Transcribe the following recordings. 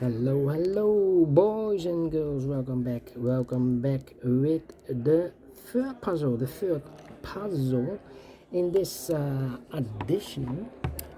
Hello, boys and girls. Welcome back with the third puzzle in this edition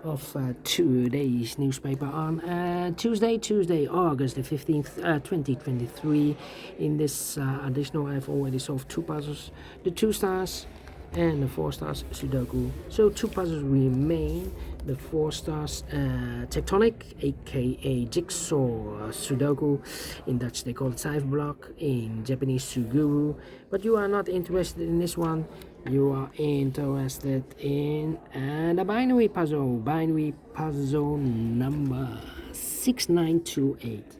of today's newspaper on Tuesday, August the 15th, 2023. In this additional, I've already solved two puzzles, the 2 stars and the 4 stars Sudoku. So 2 puzzles remain. The 4 stars tectonic, aka jigsaw Sudoku. In Dutch they call it cijferblok, in Japanese suguru. But you are not interested in this one. You are interested in the binary puzzle number 6928.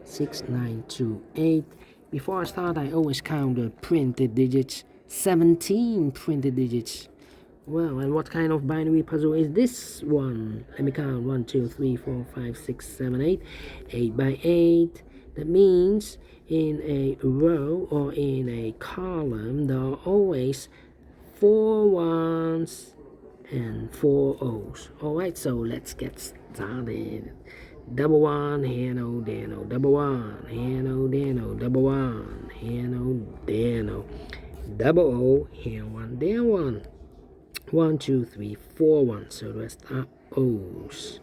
6928. Before I start, I always count the printed digits. 17 printed digits. Well, and what kind of binary puzzle is this one? Let me count. 1, 2, 3, 4, 5, 6, 7, 8. 8 by 8. That means in a row or in a column, there are always 4 ones and 4 O's. Alright, so let's get started. Double one, here no, there no. Double one, here no, there no. Double one, here no, there no. Double O, here one, there one. 1, 2, 3, 4 ones, so the rest are O's.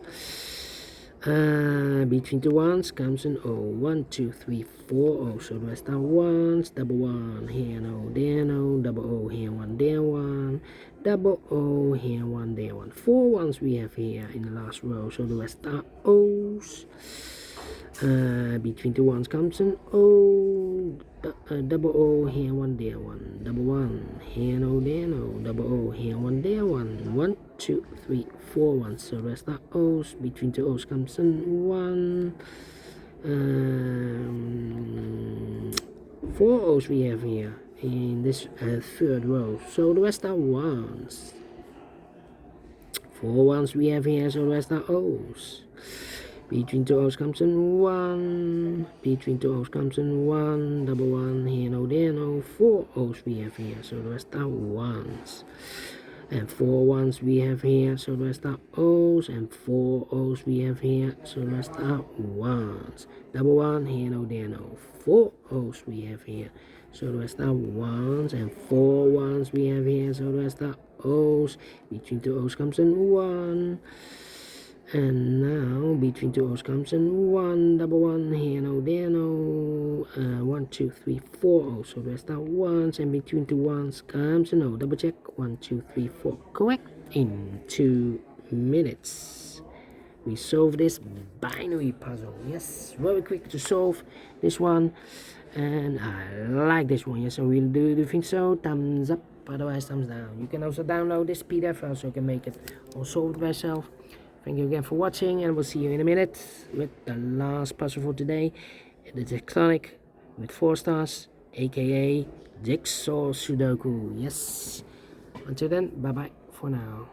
Between the ones comes an O. 1, 2, 3, 4 O's, so the rest are ones. Double one, here no, there no. Double O, here one, there one. Double O, here one, there one. 4 ones we have here in the last row, so the rest are O's. Between the ones comes an O. Double O, here one, there one. Double one, here no, there no. Double O, here one, there one. 1, 2, 3, 4 ones, so the rest are O's. Between the O's comes an 1. 4 O's we have here in this third row, so the rest are ones. 4 ones we have here, so the rest are O's. Between 2 O's comes in 1. Between 2 O's comes in 1. Double one, here no, there no. 4 O's we have here, so the rest are ones. And 4 ones we have here, so the rest are O's. And 4 O's we have here, so the rest are ones. Double one, here no, there no. 4 O's we have here, so the rest are ones. And 4 ones we have here, so the rest are O's. Between 2 O's comes in 1. And now between 2 O's comes in 1. Double one, here no, there no. 1, 2, 3, 4 O's, so the rest are ones. And between 2 ones comes an O. Double check. 1, 2, 3, 4. Correct. In 2 minutes we solve this binary puzzle. Yes, very quick to solve this one, and I like this one. Yes, I really do think so. Thumbs up, otherwise thumbs down. You can also download this PDF file so you can make it or solve it by yourself. Thank you again for watching, and we'll see you in a minute with the last puzzle for today, the tectonic with 4 stars, aka jigsaw Sudoku. Yes, until then, bye bye for now.